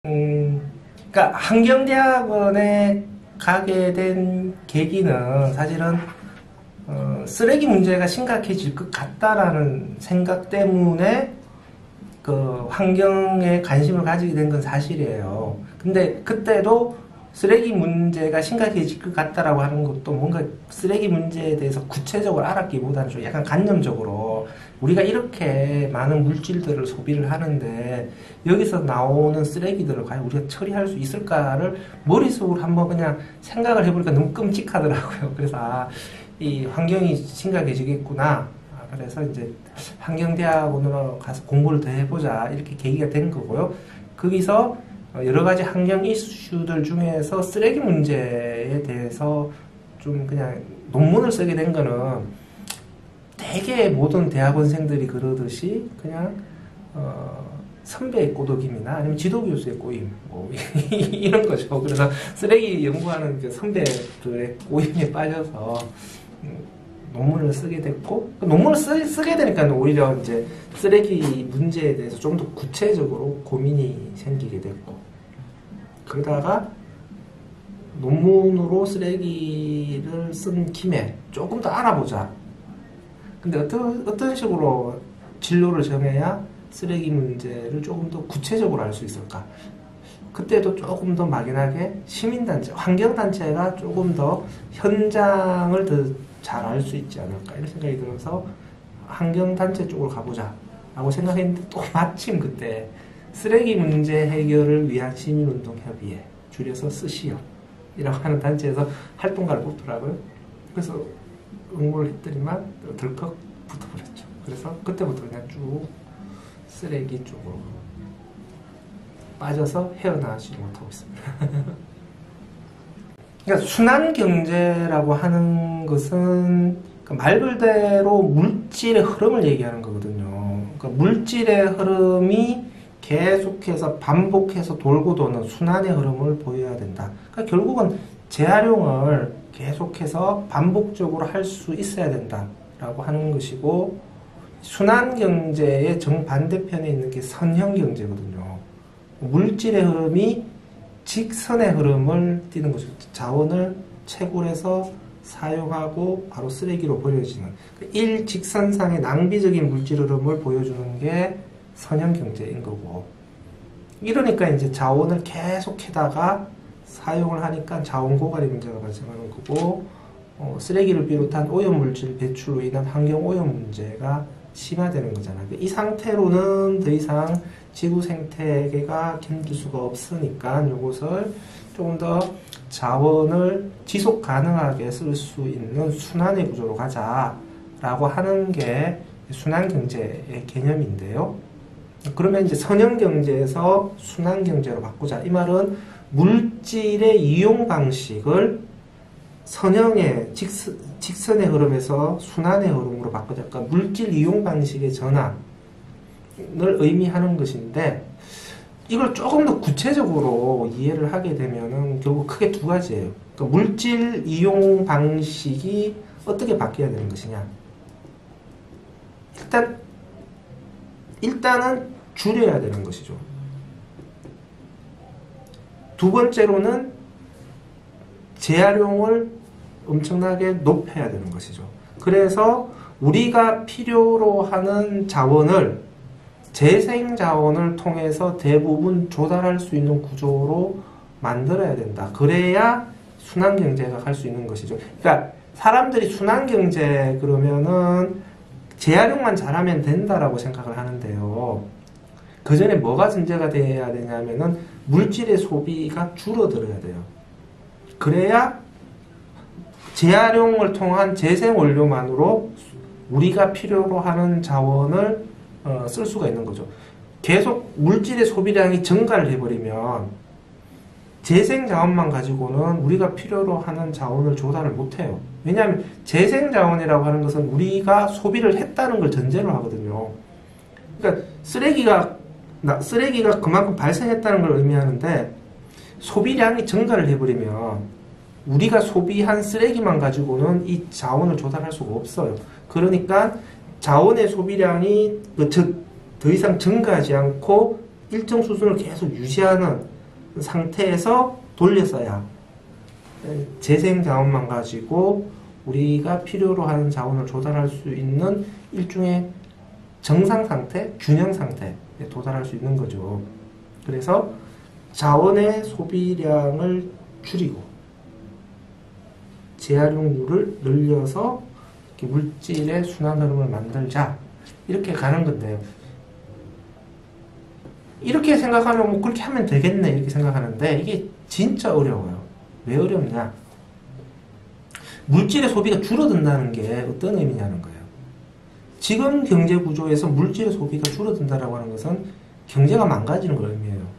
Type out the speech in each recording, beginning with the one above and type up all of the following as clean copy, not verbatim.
그러니까 환경대학원에 가게 된 계기는 사실은 쓰레기 문제가 심각해질 것 같다라는 생각 때문에 그 환경에 관심을 가지게 된 건 사실이에요. 근데 그때도 쓰레기 문제가 심각해질 것 같다라고 하는 것도 뭔가 쓰레기 문제에 대해서 구체적으로 알았기보다는 좀 약간 간접적으로 우리가 이렇게 많은 물질들을 소비를 하는데 여기서 나오는 쓰레기들을 과연 우리가 처리할 수 있을까를 머릿속으로 한번 그냥 생각을 해보니까 너무 끔찍하더라고요. 그래서 이 환경이 심각해지겠구나. 그래서 이제 환경대학원으로 가서 공부를 더 해보자 이렇게 계기가 된 거고요. 거기서 여러 가지 환경 이슈들 중에서 쓰레기 문제에 대해서 좀 그냥 논문을 쓰게 된 거는 되게 모든 대학원생들이 그러듯이 그냥 선배의 꼬드김이나 아니면 지도교수의 꼬임 뭐 이런 거죠. 그래서 쓰레기 연구하는 그 선배들의 꼬임에 빠져서 논문을 쓰게 됐고, 논문을 쓰게 되니까 오히려 이제 쓰레기 문제에 대해서 좀 더 구체적으로 고민이 생기게 됐고, 그러다가 논문으로 쓰레기를 쓴 김에 조금 더 알아보자. 근데 어떤 식으로 진로를 정해야 쓰레기 문제를 조금 더 구체적으로 알 수 있을까? 그때도 조금 더 막연하게 시민단체, 환경단체가 조금 더 현장을 더 잘 알 수 있지 않을까 이런 생각이 들어서 환경단체 쪽으로 가보자 라고 생각했는데 또 마침 그때 쓰레기 문제 해결을 위한 시민운동협의회 줄여서 쓰시오 이라고 하는 단체에서 활동가를 뽑더라고요. 그래서 응모를 했더니만 덜컥 붙어버렸죠. 그래서 그때부터 그냥 쭉 쓰레기 쪽으로 빠져서 헤어나오지 못하고 있습니다. 그러니까 순환경제라고 하는 것은 말 그대로 물질의 흐름을 얘기하는 거거든요. 그러니까 물질의 흐름이 계속해서 반복해서 돌고 도는 순환의 흐름을 보여야 된다. 그러니까 결국은 재활용을 계속해서 반복적으로 할 수 있어야 된다라고 하는 것이고, 순환경제의 정반대편에 있는 게 선형경제거든요. 물질의 흐름이 직선의 흐름을 띠는 거죠. 자원을 채굴해서 사용하고 바로 쓰레기로 버려지는 일직선상의 낭비적인 물질 흐름을 보여주는 게 선형경제인 거고, 이러니까 이제 자원을 계속해다가 사용을 하니까 자원 고갈의 문제가 발생하는 거고, 쓰레기를 비롯한 오염물질 배출로 인한 환경오염 문제가 심화되는 거잖아요. 이 상태로는 더 이상 지구 생태계가 견딜 수가 없으니까 이것을 조금 더 자원을 지속 가능하게 쓸 수 있는 순환의 구조로 가자라고 하는 게 순환경제의 개념인데요. 그러면 이제 선형경제에서 순환경제로 바꾸자. 이 말은 물질의 이용 방식을 선형의 직선의 흐름에서 순환의 흐름으로 바꾸자. 그러니까 물질 이용 방식의 전환을 의미하는 것인데, 이걸 조금 더 구체적으로 이해를 하게 되면은 결국 크게 두 가지예요. 그러니까 물질 이용 방식이 어떻게 바뀌어야 되는 것이냐. 일단은 줄여야 되는 것이죠. 두 번째로는 재활용을 엄청나게 높여야 되는 것이죠. 그래서 우리가 필요로 하는 자원을 재생자원을 통해서 대부분 조달할 수 있는 구조로 만들어야 된다. 그래야 순환경제가 갈 수 있는 것이죠. 그러니까 사람들이 순환경제 그러면은 재활용만 잘하면 된다라고 생각을 하는데요. 그 전에 뭐가 전제가 돼야 되냐면은 물질의 소비가 줄어들어야 돼요. 그래야 재활용을 통한 재생원료만으로 우리가 필요로 하는 자원을 쓸 수가 있는 거죠. 계속 물질의 소비량이 증가를 해버리면 재생자원만 가지고는 우리가 필요로 하는 자원을 조달을 못해요. 왜냐하면 재생자원이라고 하는 것은 우리가 소비를 했다는 걸 전제로 하거든요. 그러니까 쓰레기가 그만큼 발생했다는 걸 의미하는데, 소비량이 증가를 해버리면 우리가 소비한 쓰레기만 가지고는 이 자원을 조달할 수가 없어요. 그러니까 자원의 소비량이 더 이상 증가하지 않고 일정 수준을 계속 유지하는 상태에서 돌렸어야 재생 자원만 가지고 우리가 필요로 하는 자원을 조달할 수 있는 일종의 정상 상태, 균형 상태에 도달할 수 있는 거죠. 그래서 자원의 소비량을 줄이고 재활용률을 늘려서 이렇게 물질의 순환 흐름을 만들자, 이렇게 가는 건데, 이렇게 생각하면 뭐 그렇게 하면 되겠네 이렇게 생각하는데, 이게 진짜 어려워요. 왜 어렵냐? 물질의 소비가 줄어든다는 게 어떤 의미냐는 거예요. 지금 경제 구조에서 물질의 소비가 줄어든다라고 하는 것은 경제가 망가지는 걸 의미해요.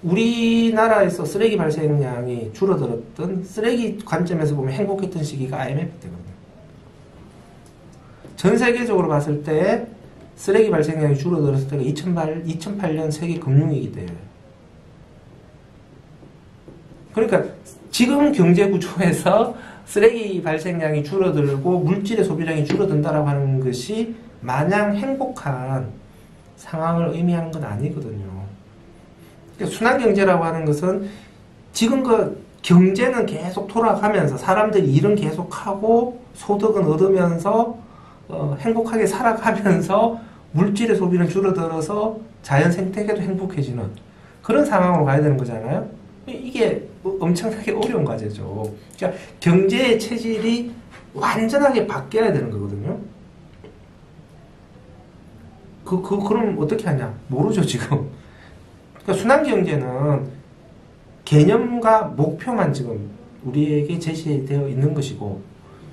우리나라에서 쓰레기 발생량이 줄어들었던, 쓰레기 관점에서 보면 행복했던 시기가 IMF 때거든요. 전 세계적으로 봤을 때 쓰레기 발생량이 줄어들었을 때가 2008년 세계 금융위기 때예요. 그러니까 지금 경제 구조에서 쓰레기 발생량이 줄어들고 물질의 소비량이 줄어든다라고 하는 것이 마냥 행복한 상황을 의미하는 건 아니거든요. 그러니까 순환경제라고 하는 것은 지금 그 경제는 계속 돌아가면서 사람들이 일은 계속하고 소득은 얻으면서 행복하게 살아가면서 물질의 소비는 줄어들어서 자연 생태계도 행복해지는 그런 상황으로 가야 되는 거잖아요. 이게 엄청나게 어려운 과제죠. 그러니까 경제의 체질이 완전하게 바뀌어야 되는 거거든요. 그럼 어떻게 하냐? 모르죠, 지금. 그러니까 순환경제는 개념과 목표만 지금 우리에게 제시되어 있는 것이고,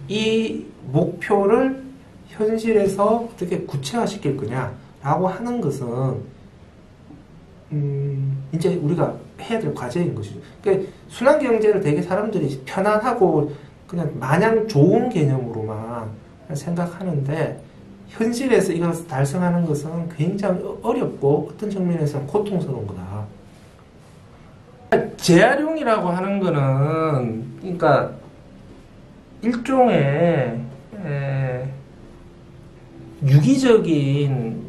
이 목표를 현실에서 어떻게 구체화시킬 거냐라고 하는 것은 이제 우리가 해야 될 과제인 것이죠. 그러니까 순환경제를 되게 사람들이 편안하고 그냥 마냥 좋은 개념으로만 생각하는데, 현실에서 이것을 달성하는 것은 굉장히 어렵고 어떤 측면에서는 고통스러운 거다. 재활용이라고 하는 거는 그러니까 일종의 유기적인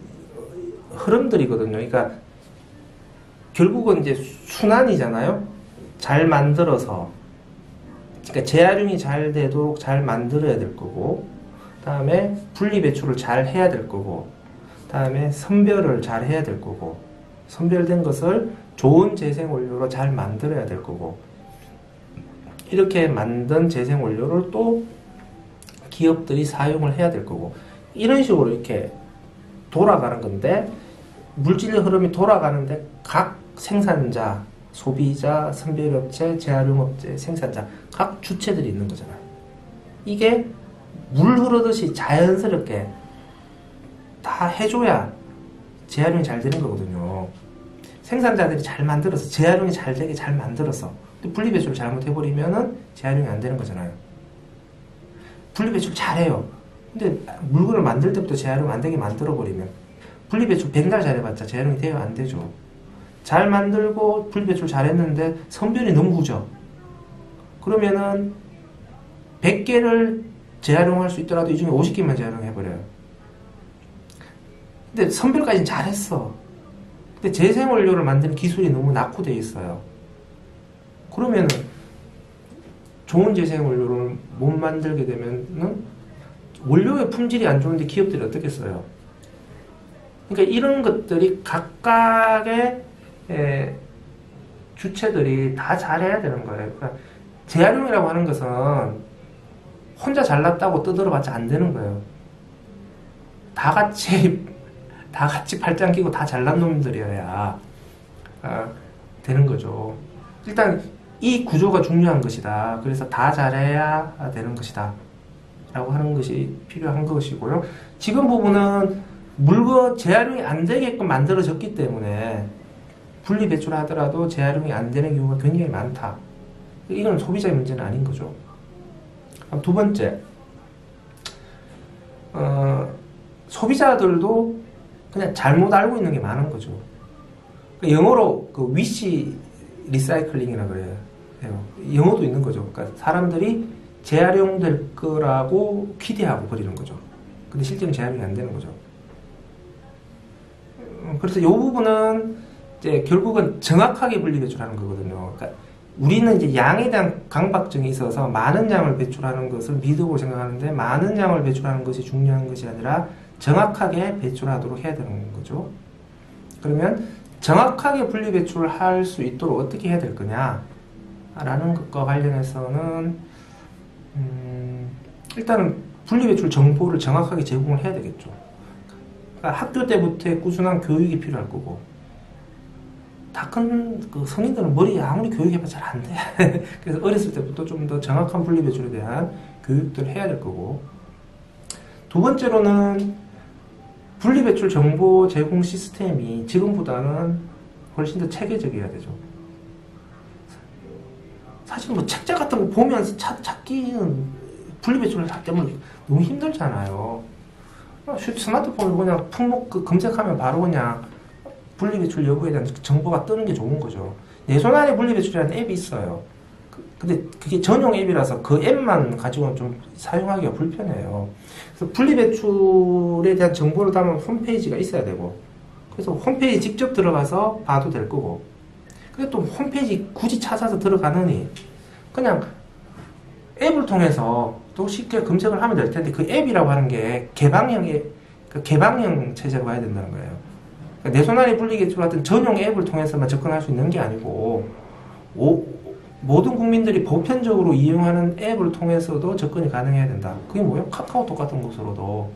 흐름들이거든요. 그러니까 결국은 이제 순환이잖아요. 잘 만들어서, 그러니까 재활용이 잘 되도록 잘 만들어야 될 거고, 다음에 분리배출을 잘 해야 될 거고, 다음에 선별을 잘 해야 될 거고, 선별된 것을 좋은 재생원료로 잘 만들어야 될 거고, 이렇게 만든 재생원료를 또 기업들이 사용을 해야 될 거고, 이런 식으로 이렇게 돌아가는 건데, 물질의 흐름이 돌아가는데 각 생산자, 소비자, 선별업체, 재활용업체, 생산자, 각 주체들이 있는 거잖아요. 이게 물 흐르듯이 자연스럽게 다 해줘야 재활용이 잘 되는 거거든요. 생산자들이 잘 만들어서, 재활용이 잘 되게 잘 만들어서, 분리배출을 잘못해버리면은 재활용이 안 되는 거잖아요. 분리배출 잘해요. 근데 물건을 만들 때부터 재활용 안 되게 만들어버리면, 분리배출 백날 잘해봤자 재활용이 돼요? 안 되죠. 잘 만들고 분리배출 잘했는데 선별이 너무 후져. 그러면은 100개를 재활용할 수 있더라도 이 중에 50개만 재활용해버려요. 근데 선별까지는 잘했어. 근데 재생원료를 만드는 기술이 너무 낙후되어 있어요. 그러면은 좋은 재생원료를 못 만들게 되면은 원료의 품질이 안 좋은데 기업들이 어떻게 써요? 그러니까 이런 것들이 각각의 주체들이 다 잘해야 되는 거예요. 그러니까 재활용이라고 하는 것은 혼자 잘났다고 떠들어봤자 안 되는 거예요. 다 같이 팔짱 끼고 다 잘난 놈들이어야 되는 거죠. 일단 이 구조가 중요한 것이다. 그래서 다 잘해야 되는 것이다. 라고 하는 것이 필요한 것이고요. 지금 부분은 물건 재활용이 안 되게끔 만들어졌기 때문에 분리배출 하더라도 재활용이 안 되는 경우가 굉장히 많다. 이건 소비자의 문제는 아닌 거죠. 두 번째, 소비자들도 그냥 잘못 알고 있는 게 많은 거죠. 영어로 그 위시 리사이클링이라고 그래요. 영어도 있는 거죠. 그러니까 사람들이 재활용될 거라고 기대하고 버리는 거죠. 근데 실제는 재활용이 안 되는 거죠. 그래서 이 부분은 이제 결국은 정확하게 분리 배출하는 거거든요. 그러니까 우리는 이제 양에 대한 강박증이 있어서 많은 양을 배출하는 것을 미덕으로 생각하는데 많은 양을 배출하는 것이 중요한 것이 아니라 정확하게 배출하도록 해야 되는 거죠. 그러면 정확하게 분리 배출할 수 있도록 어떻게 해야 될 거냐 라는 것과 관련해서는 일단은 분리 배출 정보를 정확하게 제공을 해야 되겠죠. 그러니까 학교 때부터의 꾸준한 교육이 필요할 거고 다 큰 그 성인들은 머리에 아무리 교육해봐 잘 안 돼. 그래서 어렸을 때부터 좀 더 정확한 분리 배출에 대한 교육들을 해야 될 거고 두 번째로는 분리 배출 정보 제공 시스템이 지금보다는 훨씬 더 체계적이어야 되죠. 사실 뭐 책자 같은 거 보면서 찾기는 분리 배출을 할 때면 너무 힘들잖아요. 스마트폰으로 그냥 품목 검색하면 바로 그냥 분리 배출 여부에 대한 정보가 뜨는 게 좋은 거죠. 내 손 안에 분리 배출이라는 앱이 있어요. 근데 그게 전용 앱이라서 그 앱만 가지고는 좀 사용하기가 불편해요. 그래서 분리 배출에 대한 정보를 담은 홈페이지가 있어야 되고, 그래서 홈페이지 직접 들어가서 봐도 될 거고, 근데 또 홈페이지 굳이 찾아서 들어가느니 그냥 앱을 통해서 또 쉽게 검색을 하면 될 텐데 그 앱이라고 하는 게 개방형 체제로 가야 된다는 거예요. 내 손 안에 분리 배출 같은 전용 앱을 통해서만 접근할 수 있는 게 아니고 모든 국민들이 보편적으로 이용하는 앱을 통해서도 접근이 가능해야 된다. 그게 뭐예요? 카카오톡 같은 곳으로도.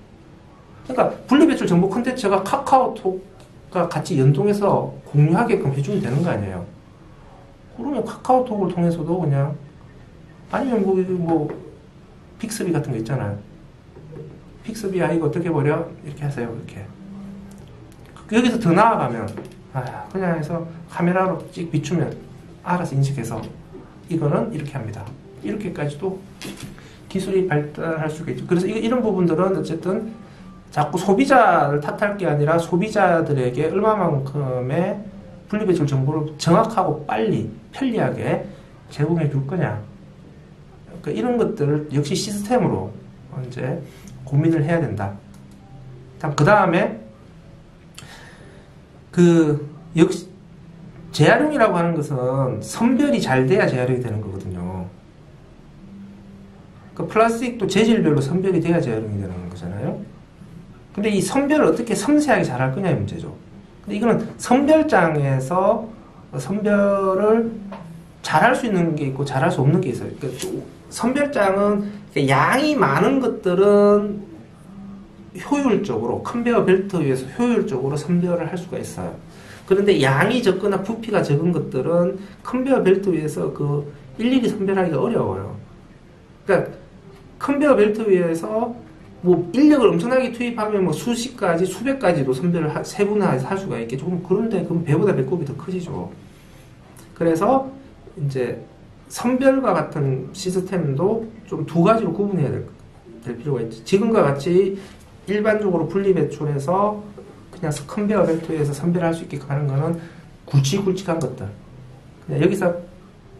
그러니까 분리배출 정보 콘텐츠가 카카오톡과 같이 연동해서 공유하게끔 해주면 되는 거 아니에요. 그러면 카카오톡을 통해서도 그냥 아니면 뭐 픽스비 같은 거 있잖아요. 픽스비야 이거 어떻게 버려? 이렇게 하세요. 이렇게. 여기서 더 나아가면 그냥 해서 카메라로 찍 비추면 알아서 인식해서 이거는 이렇게 합니다. 이렇게까지도 기술이 발달할 수가 있죠. 그래서 이런 부분들은 어쨌든 자꾸 소비자를 탓할 게 아니라 소비자들에게 얼마만큼의 분리배출 정보를 정확하고 빨리 편리하게 제공해 줄 거냐. 그러니까 이런 것들을 역시 시스템으로 이제 고민을 해야 된다. 그 다음에 역시 재활용이라고 하는 것은 선별이 잘 돼야 재활용이 되는 거거든요. 그러니까 플라스틱도 재질별로 선별이 돼야 재활용이 되는 거잖아요. 근데 이 선별을 어떻게 섬세하게 잘 할 거냐의 문제죠. 근데 이거는 선별장에서 선별을 잘 할 수 있는 게 있고 잘 할 수 없는 게 있어요. 그러니까 선별장은 양이 많은 것들은 효율적으로 컨베이어 벨트 위에서 효율적으로 선별을 할 수가 있어요. 그런데 양이 적거나 부피가 적은 것들은 컨베이어 벨트 위에서 일일이 선별하기가 어려워요. 그러니까 컨베이어 벨트 위에서 뭐 인력을 엄청나게 투입하면 뭐 수십 가지, 수백 가지도 선별을 세분화해서 할 수가 있겠죠. 그런데 그럼 배보다 배꼽이 더 크지죠. 그래서 이제 선별과 같은 시스템도 좀 두 가지로 구분해야 될 필요가 있죠. 지금과 같이 일반적으로 분리 배출해서 그냥 컨베이어 벨트에서 선별할 수 있게 하는 거는 굵직굵직한 것들. 그냥 여기서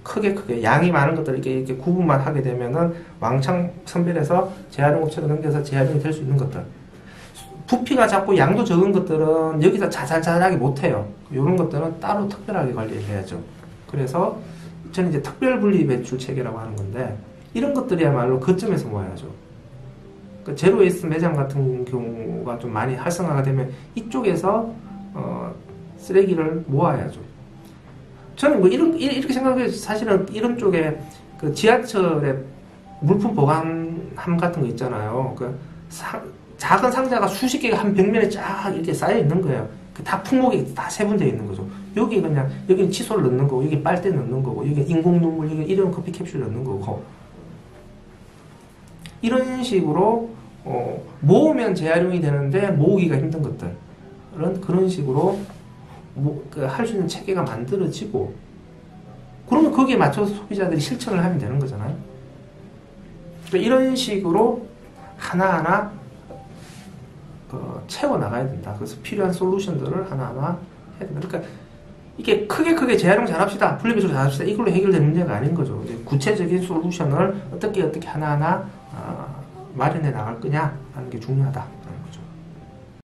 크게 양이 많은 것들 이렇게 구분만 하게 되면은 왕창 선별해서 재활용 업체로 넘겨서 재활용이 될 수 있는 것들. 부피가 작고 양도 적은 것들은 여기서 자잘자잘하게 못해요. 이런 것들은 따로 특별하게 관리를 해야죠. 그래서 저는 이제 특별 분리 배출 체계라고 하는 건데 이런 것들이야말로 거점에서 모아야죠. 그러니까 제로 웨이스트 매장 같은 경우가 좀 많이 활성화가 되면 이쪽에서 쓰레기를 모아야죠. 저는 뭐 이렇게 생각해요. 사실은 이런 쪽에 그 지하철에 물품 보관함 같은 거 있잖아요. 작은 상자가 수십 개가 한 벽면에 쫙 이렇게 쌓여 있는 거예요. 다 품목이 다 세분되어 있는 거죠. 여기는 칫솔 넣는 거고, 여기 빨대 넣는 거고, 여기 인공 눈물, 여기 이런 커피 캡슐 넣는 거고. 이런 식으로 모으면 재활용이 되는데 모으기가 힘든 것들 그런 식으로 할 수 있는 체계가 만들어지고 그러면 거기에 맞춰서 소비자들이 실천을 하면 되는 거잖아요. 그러니까 이런 식으로 하나하나 채워나가야 된다. 그래서 필요한 솔루션들을 하나하나 해야 된다. 그러니까 이게 크게 재활용 잘합시다, 분리배출 잘합시다 이걸로 해결될 문제가 아닌 거죠. 이제 구체적인 솔루션을 어떻게 하나하나 마련해 나갈 거냐 하는 게 중요하다.